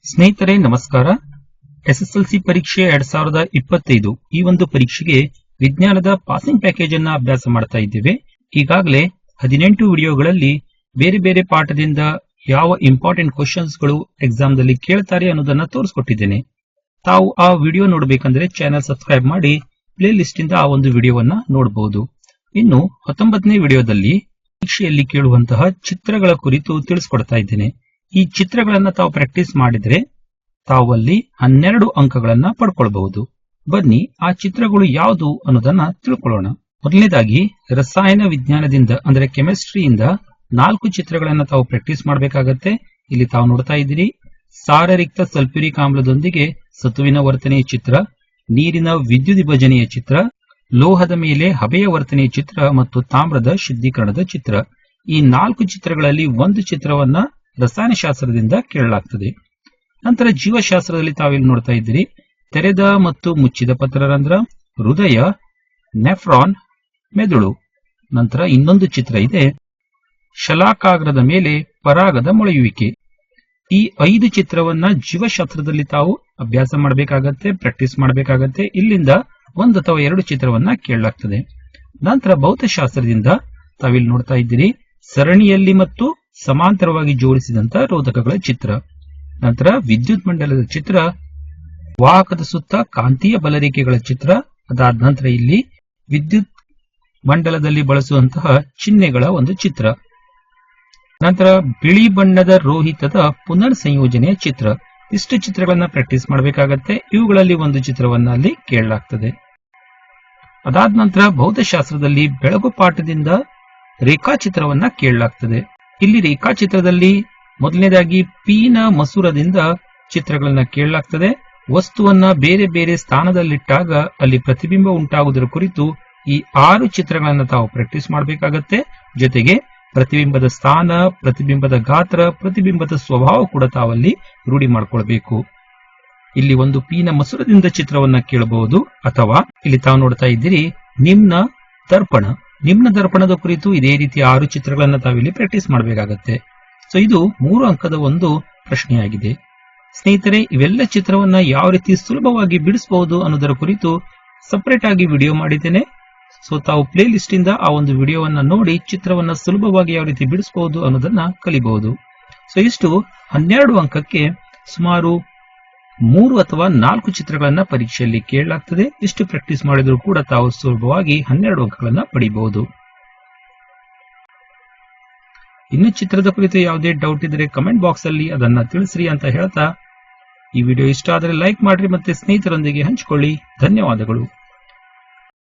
ಸ್ನೇಹಿತರೆ ನಮಸ್ಕಾರ. ಎಸ್ಎಸ್ಎಲ್ಸಿ ಪರೀಕ್ಷೆ 2025 ಈ ಒಂದು ಪರೀಕ್ಷೆಗೆ ವಿಜ್ಞಾನದ ಪಾಸಿಂಗ್ ಪ್ಯಾಕೇಜ್ ಅನ್ನ ಅಭ್ಯಾಸ ಮಾಡ್ತಾ ಇದ್ದೇವೆ. ಈಗಾಗಲೇ 18 ವಿಡಿಯೋಗಳಲ್ಲಿ ಬೇರೆ ಬೇರೆ ಪಾಠದಿಂದ ಯಾವ ಇಂಪಾರ್ಟೆಂಟ್ ಕ್ವಶನ್ಸ್ ಗಳು ಎಕ್ಸಾಮ್ ದಲ್ಲಿ ಕೇಳ್ತಾರೆ ಅನ್ನೋದನ್ನ ತೋರಿಸ್ಕೊಟ್ಟಿದ್ದೇನೆ. ತಾವು ಆ ವಿಡಿಯೋ ನೋಡಬೇಕಂದ್ರೆ ಚಾನೆಲ್ ಸಬ್ಸ್ಕ್ರೈಬ್ ಮಾಡಿ ಪ್ಲೇ ಲಿಸ್ಟ್ ಇಂದ ಆ ಒಂದು ವಿಡಿಯೋವನ್ನ ನೋಡಬಹುದು. ಇನ್ನು 19ನೇ ವಿಡಿಯೋದಲ್ಲಿ ಪರೀಕ್ಷೆಯಲ್ಲಿ ಕೇಳುವಂತಹ ಚಿತ್ರಗಳ ಕುರಿತು ತಿಳಿಸ್ಕೊಡ್ತಾ ಇದ್ದೇನೆ. ಈ ಚಿತ್ರಗಳನ್ನ ತಾವು ಪ್ರಾಕ್ಟೀಸ್ ಮಾಡಿದ್ರೆ ತಾವಲ್ಲಿ 12 ಅಂಕಗಳನ್ನ ಪಡ್ಕೊಳ್ಬಹುದು. ಬನ್ನಿ ಆ ಚಿತ್ರಗಳು ಯಾವುದು ಅನ್ನೋದನ್ನ ತಿಳ್ಕೊಳ್ಳೋಣ. ಮೊದಲನೇದಾಗಿ ರಸಾಯನ ವಿಜ್ಞಾನದಿಂದ ಅಂದ್ರೆ ಕೆಮಿಸ್ಟ್ರಿಯಿಂದ 4 ಚಿತ್ರಗಳನ್ನ ತಾವು ಪ್ರಾಕ್ಟೀಸ್ ಮಾಡಬೇಕಾಗತ್ತೆ. ಇಲ್ಲಿ ತಾವು ನೋಡ್ತಾ ಇದ್ದೀರಿ, ಸಾರರಿಕ್ತ ಸಲ್ಫ್ಯೂರಿಕ್ ಆಮ್ಲದೊಂದಿಗೆ ಸತುವಿನ ವರ್ತನೆಯ ಚಿತ್ರ, ನೀರಿನ ವಿದ್ಯುತ್ ವಿಭಜನೆಯ ಚಿತ್ರ, ಲೋಹದ ಮೇಲೆ ಹಬೆಯ ವರ್ತನೆಯ ಚಿತ್ರ ಮತ್ತು ತಾಮ್ರದ ಶುದ್ಧೀಕರಣದ ಚಿತ್ರ. ಈ 4 ಚಿತ್ರಗಳಲ್ಲಿ ಒಂದು ಚಿತ್ರವನ್ನ ರಸಾಯನಶಾಸ್ತ್ರದಿಂದ ಕೇಳಲಾಗ್ತದೆ. ನಂತರ ಜೀವಶಾಸ್ತ್ರದಲ್ಲಿ ತಾವಿಲ್ಲಿ ನೋಡ್ತಾ ಇದ್ದೀರಿ, ತೆರೆದ ಮತ್ತು ಮುಚ್ಚಿದ ಪತ್ರರಂಧ್ರ, ಹೃದಯ, ನೆಫ್ರಾನ್, ಮೆದುಳು. ನಂತರ ಇನ್ನೊಂದು ಚಿತ್ರ ಇದೆ, ಶಲಾಕಾಗ್ರದ ಮೇಲೆ ಪರಾಗದ ಮೊಳೆಯುವಿಕೆ. ಈ 5 ಚಿತ್ರವನ್ನ ಜೀವಶಾಸ್ತ್ರದಲ್ಲಿ ತಾವು ಅಭ್ಯಾಸ ಮಾಡಬೇಕಾಗತ್ತೆ, ಪ್ರಾಕ್ಟೀಸ್ ಮಾಡಬೇಕಾಗತ್ತೆ. ಇಲ್ಲಿಂದ 1 ಅಥವಾ 2 ಚಿತ್ರವನ್ನ ಕೇಳಲಾಗ್ತದೆ. ನಂತರ ಭೌತಶಾಸ್ತ್ರದಿಂದ ತಾವಿಲ್ಲಿ ನೋಡ್ತಾ ಇದ್ದೀರಿ, ಸರಣಿಯಲ್ಲಿ ಮತ್ತು ಸಮಾಂತರವಾಗಿ ಜೋಡಿಸಿದಂತ ರೋಧಕಗಳ ಚಿತ್ರ. ನಂತರ ವಿದ್ಯುತ್ ಮಂಡಲದ ಚಿತ್ರ, ವಾಹಕದ ಸುತ್ತ ಕಾಂತೀಯ ಬಲರೇಖೆಗಳ ಚಿತ್ರ. ಅದಾದ ನಂತರ ಇಲ್ಲಿ ವಿದ್ಯುತ್ ಮಂಡಲದಲ್ಲಿ ಬಳಸುವಂತಹ ಚಿಹ್ನೆಗಳ ಒಂದು ಚಿತ್ರ. ನಂತರ ಬಿಳಿ ಬಣ್ಣದ ರೋಹಿತದ ಪುನರ್ ಸಂಯೋಜನೆಯ ಚಿತ್ರ. ಇಷ್ಟು ಚಿತ್ರಗಳನ್ನ ಪ್ರಾಕ್ಟೀಸ್ ಮಾಡಬೇಕಾಗತ್ತೆ. ಇವುಗಳಲ್ಲಿ ಒಂದು ಚಿತ್ರವನ್ನ ಅಲ್ಲಿ ಕೇಳಲಾಗ್ತದೆ. ಅದಾದ ನಂತರ ಭೌತಶಾಸ್ತ್ರದಲ್ಲಿ ಬೆಳಗು ಪಾಠದಿಂದ ರೇಖಾಚಿತ್ರವನ್ನ ಕೇಳಲಾಗ್ತದೆ. ಇಲ್ಲಿ ರೇಖಾಚಿತ್ರದಲ್ಲಿ ಮೊದಲನೇದಾಗಿ ಪೀನ ಮಸೂರದಿಂದ ಚಿತ್ರಗಳನ್ನ ಕೇಳಲಾಗ್ತದೆ. ವಸ್ತುವನ್ನ ಬೇರೆ ಬೇರೆ ಸ್ಥಾನದಲ್ಲಿಟ್ಟಾಗ ಅಲ್ಲಿ ಪ್ರತಿಬಿಂಬ ಉಂಟಾಗುವುದರ ಕುರಿತು ಈ 6 ಚಿತ್ರಗಳನ್ನ ತಾವು ಪ್ರಾಕ್ಟೀಸ್ ಮಾಡಬೇಕಾಗತ್ತೆ. ಜೊತೆಗೆ ಪ್ರತಿಬಿಂಬದ ಸ್ಥಾನ, ಪ್ರತಿಬಿಂಬದ ಗಾತ್ರ, ಪ್ರತಿಬಿಂಬದ ಸ್ವಭಾವ ಕೂಡ ತಾವಲ್ಲಿ ರೂಢಿ ಮಾಡ್ಕೊಳ್ಬೇಕು. ಇಲ್ಲಿ ಒಂದು ಪೀನ ಮಸೂರದಿಂದ ಚಿತ್ರವನ್ನ ಕೇಳಬಹುದು. ಅಥವಾ ಇಲ್ಲಿ ತಾವು ನೋಡ್ತಾ ಇದ್ದೀರಿ, ನಿಮ್ನ ದರ್ಪಣ. ನಿಮ್ನ ದರ್ಪಣದ ಕುರಿತು ಇದೇ ರೀತಿ 6 ಚಿತ್ರಗಳನ್ನ ತಾವಿಲ್ಲಿ ಪ್ರಾಕ್ಟೀಸ್ ಮಾಡಬೇಕಾಗತ್ತೆ. ಸೊ ಇದು 3 ಅಂಕದ ಒಂದು ಪ್ರಶ್ನೆಯಾಗಿದೆ. ಸ್ನೇಹಿತರೆ, ಇವೆಲ್ಲ ಚಿತ್ರವನ್ನ ಯಾವ ರೀತಿ ಸುಲಭವಾಗಿ ಬಿಡಿಸಬಹುದು ಅನ್ನೋದರ ಕುರಿತು ಸಪರೇಟ್ ಆಗಿ ವಿಡಿಯೋ ಮಾಡಿದ್ದೇನೆ. ಸೊ ತಾವು ಪ್ಲೇ ಲಿಸ್ಟ್ ಇಂದ ಆ ಒಂದು ವಿಡಿಯೋವನ್ನ ನೋಡಿ ಚಿತ್ರವನ್ನ ಸುಲಭವಾಗಿ ಯಾವ ರೀತಿ ಬಿಡಿಸಬಹುದು ಅನ್ನೋದನ್ನ ಕಲಿಬಹುದು. ಸೊ ಇಷ್ಟು 12 ಅಂಕಕ್ಕೆ ಸುಮಾರು 3 ಅಥವಾ 4 ಚಿತ್ರಗಳನ್ನ ಪರೀಕ್ಷೆಯಲ್ಲಿ ಕೇಳಲಾಗ್ತದೆ. ಇಷ್ಟು ಪ್ರಾಕ್ಟೀಸ್ ಮಾಡಿದ್ರು ಕೂಡ ತಾವು ಸುಲಭವಾಗಿ 12 ಅಂಕಗಳನ್ನ ಪಡಿಬಹುದು. ಇನ್ನು ಚಿತ್ರದ ಕುರಿತು ಯಾವುದೇ ಡೌಟ್ ಇದ್ರೆ ಕಮೆಂಟ್ ಬಾಕ್ಸ್ ಅಲ್ಲಿ ಅದನ್ನ ತಿಳಿಸ್ರಿ ಅಂತ ಹೇಳ್ತಾ, ಈ ವಿಡಿಯೋ ಇಷ್ಟ ಆದರೆ ಲೈಕ್ ಮಾಡ್ರಿ ಮತ್ತೆ ಸ್ನೇಹಿತರೊಂದಿಗೆ ಹಂಚಿಕೊಳ್ಳಿ. ಧನ್ಯವಾದಗಳು.